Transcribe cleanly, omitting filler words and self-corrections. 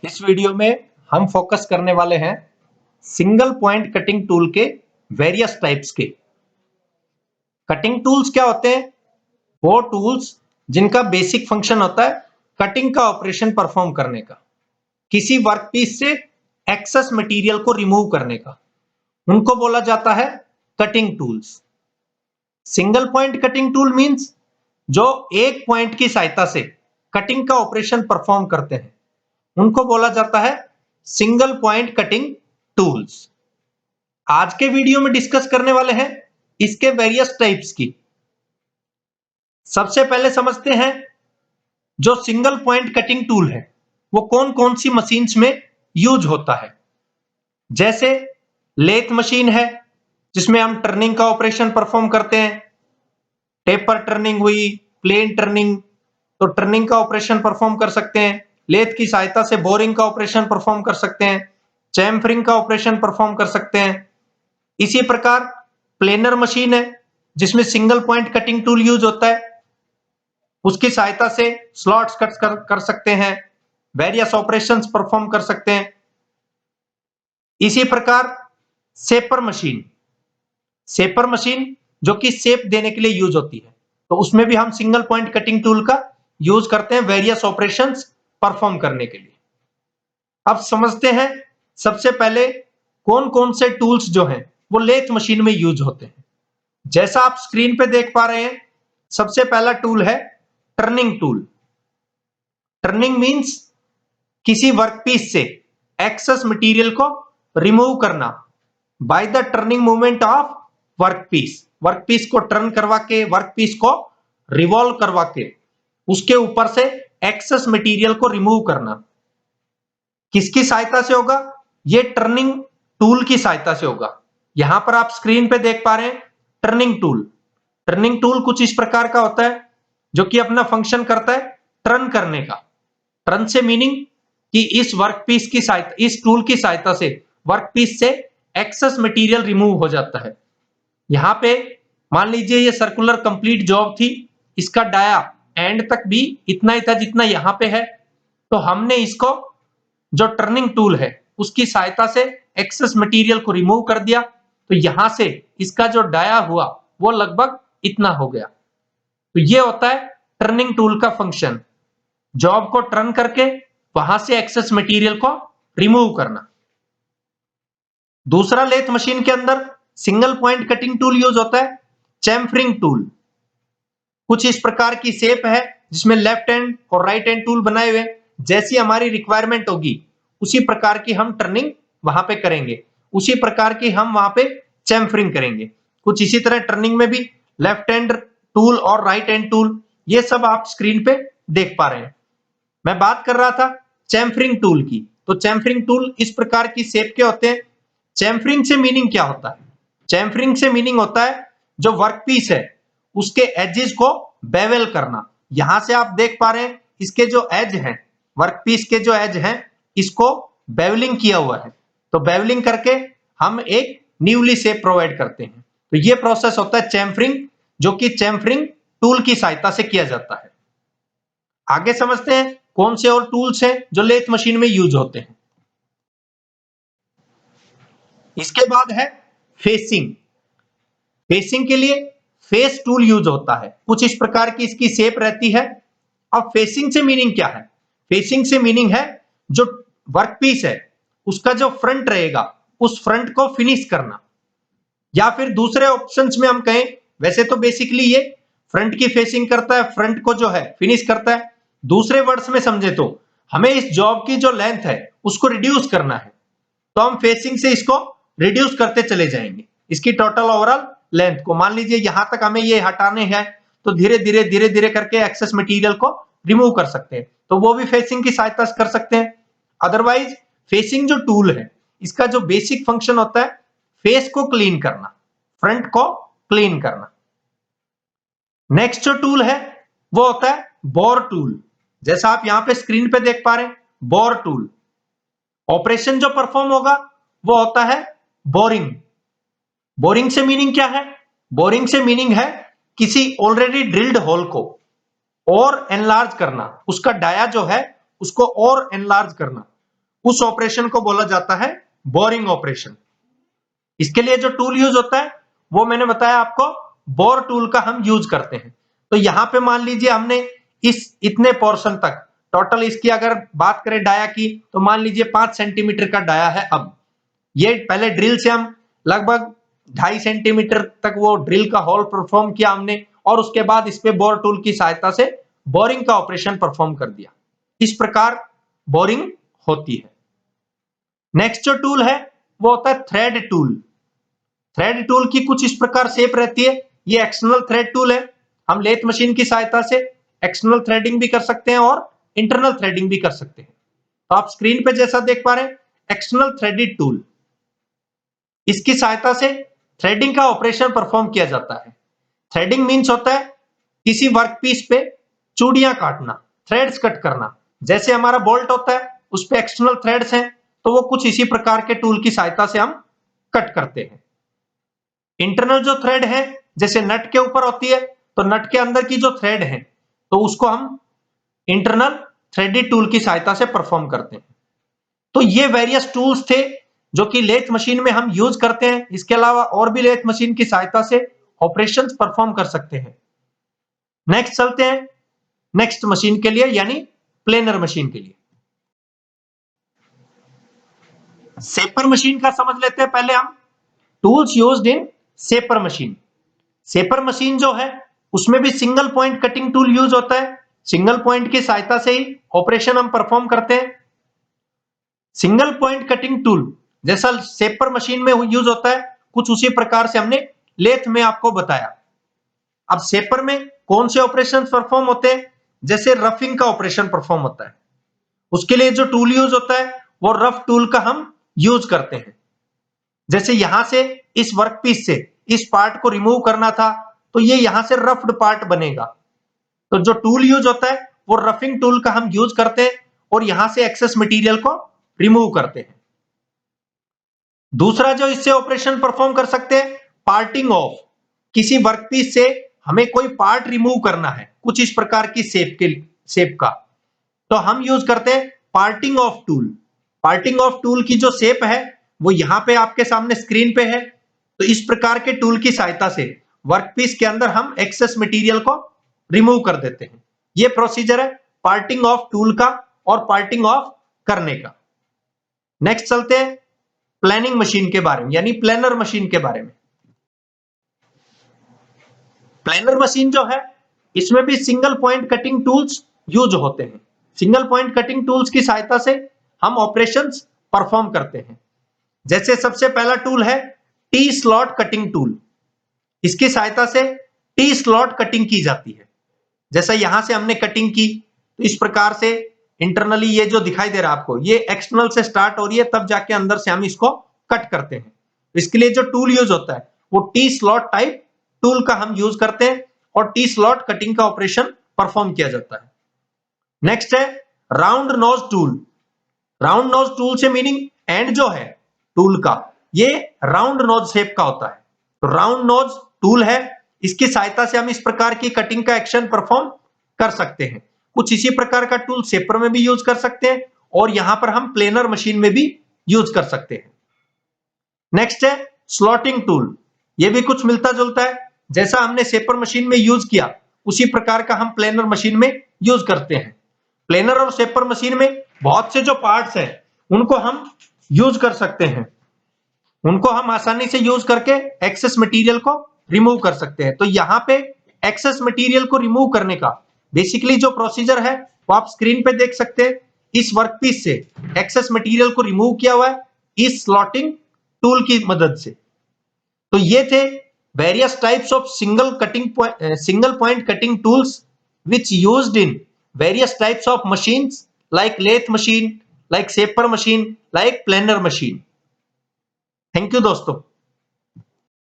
इस वीडियो में हम फोकस करने वाले हैं सिंगल पॉइंट कटिंग टूल के वेरियस टाइप्स के। कटिंग टूल्स क्या होते हैं? वो टूल्स जिनका बेसिक फंक्शन होता है कटिंग का ऑपरेशन परफॉर्म करने का, किसी वर्कपीस से एक्सेस मटेरियल को रिमूव करने का, उनको बोला जाता है cutting tools. Single point cutting tool means जो एक पॉइंट की सहायता से कटिंग का ऑपरेशन परफॉर्म करते हैं, उनको बोला जाता है सिंगल पॉइंट कटिंग टूल्स। आज के वीडियो में डिस्कस करने वाले हैं इसके वेरियस टाइप्स की। सबसे पहले समझते हैं जो सिंगल पॉइंट कटिंग टूल है वो कौन कौन सी मशीन्स में यूज होता है। जैसे लेथ मशीन है जिसमें हम टर्निंग का ऑपरेशन परफॉर्म करते हैं, टेपर टर्निंग हुई, प्लेन टर्निंग, तो टर्निंग का ऑपरेशन परफॉर्म कर सकते हैं। लेथ की सहायता से बोरिंग का ऑपरेशन परफॉर्म कर सकते हैं, चैम्फरिंग का ऑपरेशन परफॉर्म कर सकते हैं। इसी प्रकार प्लेनर मशीन है जिसमें single point cutting tool use होता है, उसकी सहायता से स्लॉट्स कट कर सकते हैं, वेरियस ऑपरेशंस परफॉर्म कर सकते हैं। इसी प्रकार सेपर मशीन जो कि शेप देने के लिए यूज होती है, तो उसमें भी हम सिंगल पॉइंट कटिंग टूल का यूज करते हैं वेरियस ऑपरेशंस परफॉर्म करने के लिए। अब समझते हैं सबसे पहले कौन कौन से टूल्स जो हैं वो लेथ मशीन में यूज होते हैं। जैसा आप स्क्रीन पे देख पा रहे हैं, सबसे पहला टूल है टर्निंग टूल। टर्निंग मींस किसी वर्कपीस से एक्सेस मटेरियल को रिमूव करना by the turning movement of workpiece. Workpiece को टर्न करवा के, वर्कपीस को रिवॉल्व करवा के उसके ऊपर से एक्सेस मटेरियल को रिमूव करना किसकी सहायता से होगा? ये टर्निंग टूल की सहायता से होगा। यहां पर आप स्क्रीन पे देख पा रहे हैं टर्निंग टूल। टर्निंग टूल कुछ इस प्रकार का होता है जो कि अपना फंक्शन करता है टर्न करने का। टर्न से मीनिंग कि इस वर्कपीस की सहायता, इस टूल की सहायता से वर्कपीस से एक्सेस मटेरियल रिमूव हो जाता है। यहां पे मान लीजिए ये सर्कुलर कंप्लीट जॉब थी, इसका डाया एंड तक भी इतना ही था जितना यहां पे है, तो हमने इसको जो टर्निंग टूल है उसकी सहायता से एक्सेस मटेरियल को रिमूव कर दिया, तो यहां से इसका जो डाया हुआ वो लगभग इतना हो गया। तो ये होता है टर्निंग टूल का फंक्शन, जॉब को टर्न करके वहां से एक्सेस मटेरियल को रिमूव करना। दूसरा लेथ मशीन के अंदर single point cutting tool use होता है चैम्फरिंग टूल। कुछ इस प्रकार की शेप है जिसमें लेफ्ट हैंड और राइट हैंड टूल बनाए हुए, जैसी हमारी रिक्वायरमेंट होगी उसी प्रकार की हम टर्निंग वहां पे करेंगे, उसी प्रकार की हम वहां पे चैम्फरिंग करेंगे। कुछ इसी तरह टर्निंग में भी लेफ्ट हैंड टूल और राइट हैंड टूल, ये सब आप स्क्रीन पे देख पा रहे हैं। मैं बात कर रहा था चैम्फरिंग टूल की, तो चैम्फरिंग टूल इस प्रकार की शेप के होते हैं। चैम्फरिंग से मीनिंग क्या होता है? चैम्फरिंग से मीनिंग होता है जो वर्कपीस है उसके एजेस को बेवल करना। यहां से आप देख पा रहे हैं इसके जो एज हैं, वर्कपीस के जो एज हैं, इसको बेवलिंग किया हुआ है, तो बेवलिंग करके हम एक न्यूली शेप प्रोवाइड करते हैं। तो ये प्रोसेस होता है चैम्फरिंग, जो कि चैम्फरिंग टूल की सहायता से किया जाता है। आगे समझते हैं कौन से और टूल्स हैं जो लेथ मशीन में यूज होते हैं। इसके बाद है फेसिंग। फेसिंग के लिए फेस टूल यूज होता है, कुछ इस प्रकार की इसकी शेप रहती है। अब फेसिंग से मीनिंग क्या है? फेसिंग से मीनिंग है जो वर्कपीस है उसका जो फ्रंट रहेगा उस फ्रंट को फिनिश करना, या फिर दूसरे ऑप्शंस में हम कहें, वैसे तो बेसिकली ये फ्रंट की फेसिंग करता है, फ्रंट को जो है फिनिश करता है। दूसरे वर्ड्स में समझे तो हमें इस जॉब की जो लेंथ है उसको रिड्यूस करना है, तो हम फेसिंग से इसको रिड्यूस करते चले जाएंगे, इसकी टोटल ओवरऑल लेंथ को। मान लीजिए यहां तक हमें ये हटाने हैं, तो धीरे धीरे करके एक्सेस मटेरियल को रिमूव कर सकते हैं, तो वो भी फेसिंग की सहायता से कर सकते हैं। अदरवाइज फेसिंग जो टूल है इसका जो बेसिक फंक्शन होता है फेस को क्लीन करना, फ्रंट को क्लीन करना। नेक्स्ट जो टूल है वो होता है बोर टूल। जैसा आप यहां पे स्क्रीन पे देख पा रहे हैं, बोर टूल ऑपरेशन जो परफॉर्म होगा वो होता है बोरिंग। बोरिंग से मीनिंग क्या है? बोरिंग से मीनिंग है किसी ऑलरेडी ड्रिल्ड होल को और एनलार्ज करना, उसका डाया जो है उसको और एनलार्ज करना, उस ऑपरेशन को बोला जाता है बोरिंग ऑपरेशन। इसके लिए जो टूल यूज होता है वो मैंने बताया आपको, बोर टूल का हम यूज करते हैं। तो यहां पे मान लीजिए हमने इस इतने पोर्शन तक टोटल इसकी अगर बात करें डाया की, तो मान लीजिए 5 सेंटीमीटर का डाया है। अब ये पहले ड्रिल से हम लगभग 2.5 सेंटीमीटर तक वो ड्रिल का होल परफॉर्म किया हमने, और उसके बाद इस पे बोर टूल की सहायता से बोरिंग का ऑपरेशन परफॉर्म कर दिया। इस प्रकार बोरिंग होती है। नेक्स्ट जो टूल है वो होता है थ्रेड टूल। थ्रेड टूल की कुछ इस प्रकार शेप रहती है। ये एक्सटर्नल थ्रेड टूल है। हम लेथ मशीन की सहायता से एक्सटर्नल थ्रेडिंग भी कर सकते हैं और इंटरनल थ्रेडिंग भी कर सकते हैं। तो आप स्क्रीन पे जैसा देख पा रहे हैं, एक्सटर्नल थ्रेडेड टूल, इसकी सहायता से थ्रेडिंग का ऑपरेशन परफॉर्म किया जाता है। थ्रेडिंग मीन्स होता है किसी वर्कपीस पे चूड़ियां काटना, थ्रेड्स कट करना। जैसे हमारा बोल्ट होता है उस पे एक्सटर्नल थ्रेड्स हैं, तो वो कुछ इसी प्रकार के टूल की सहायता से हम कट करते हैं। इंटरनल जो थ्रेड है जैसे नट के ऊपर होती है, तो नट के अंदर की जो थ्रेड है तो उसको हम इंटरनल थ्रेडेड टूल की सहायता से परफॉर्म करते हैं। तो ये वेरियस टूल्स थे जो कि लेथ मशीन में हम यूज करते हैं। इसके अलावा और भी लेथ मशीन की सहायता से ऑपरेशंस परफॉर्म कर सकते हैं। नेक्स्ट चलते हैं नेक्स्ट मशीन के लिए, यानी प्लेनर मशीन के लिए। शेपर मशीन का समझ लेते हैं पहले हम। Tools used in shaper machine. Shaper machine जो है उसमें भी single point cutting tool use होता है। सिंगल पॉइंट की सहायता से ही ऑपरेशन हम परफॉर्म करते हैं। सिंगल पॉइंट कटिंग टूल जैसा शेपर मशीन में यूज होता है, कुछ उसी प्रकार से हमने लेथ में आपको बताया। अब शेपर में कौन से ऑपरेशन परफॉर्म होते हैं? जैसे रफिंग का ऑपरेशन परफॉर्म होता है, उसके लिए जो टूल यूज होता है वो रफ टूल का हम यूज करते हैं। जैसे यहां से इस वर्कपीस से इस पार्ट को रिमूव करना था, तो ये यहां से रफ्ड पार्ट बनेगा। तो जो टूल यूज होता है वो रफिंग टूल का हम यूज करते हैं और यहां से एक्सेस मटेरियल को रिमूव करते हैं। दूसरा जो इससे ऑपरेशन परफॉर्म कर सकते हैं, पार्टिंग ऑफ। किसी वर्कपीस से हमें कोई पार्ट रिमूव करना है कुछ इस प्रकार की शेप का, तो हम यूज करते हैं parting of tool. Parting of tool की जो शेप है वो यहां पे आपके सामने स्क्रीन पे है। तो इस प्रकार के टूल की सहायता से वर्कपीस के अंदर हम एक्सेस मटेरियल को रिमूव कर देते हैं। ये प्रोसीजर है पार्टिंग ऑफ टूल का और पार्टिंग ऑफ करने का। नेक्स्ट चलते हैं प्लानिंग मशीन के बारे में, यानी प्लानर मशीन के बारे में। प्लानर मशीन जो है इसमें भी single point cutting tools use होते हैं। सिंगल पॉइंट कटिंग टूल्स की सहायता से हम ऑपरेशंस परफॉर्म करते हैं। जैसे सबसे पहला टूल है टी स्लॉट कटिंग टूल। इसकी सहायता से टी स्लॉट कटिंग की जाती है। जैसा यहां से हमने कटिंग की, तो इस प्रकार से इंटरनली ये जो दिखाई दे रहा है आपको, ये एक्सटर्नल से स्टार्ट हो रही है, तब जाके अंदर से हम इसको कट करते हैं। इसके लिए जो टूल यूज होता है वो टी स्लॉट टाइप टूल का हम यूज करते हैं और टी स्लॉट कटिंग का ऑपरेशन परफॉर्म किया जाता है। नेक्स्ट है round nose tool. Round nose tool से मीनिंग एंड जो है टूल का ये राउंड नोज शेप का होता है। तो राउंड नोज टूल है, इसकी सहायता से हम इस प्रकार की कटिंग का एक्शन परफॉर्म कर सकते हैं। कुछ इसी प्रकार का टूल शेपर में भी यूज कर सकते हैं और यहां पर हम प्लेनर मशीन में भी यूज कर सकते हैं। नेक्स्ट है स्लॉटिंग टूल। ये भी कुछ मिलता जुलता है, जैसा हमने शेपर मशीन में यूज किया उसी प्रकार का हम प्लेनर मशीन में यूज करते हैं। प्लेनर और शेपर मशीन में बहुत से जो पार्ट्स हैं उनको हम यूज कर सकते हैं। उनको हम आसानी से यूज करके एक्सेस मटेरियल को रिमूव कर सकते हैं। तो यहां पे एक्सेस मटेरियल को रिमूव करने का बेसिकली जो प्रोसीजर है वो आप स्क्रीन पे देख सकते हैं। इस वर्कपीस से एक्सेस मटेरियल को रिमूव किया हुआ है इस स्लॉटिंग टूल की मदद से। तो ये थे various types of single point cutting tools which used in various types of machines like lathe machine, like shaper machine, like planer machine. Thank you दोस्तों।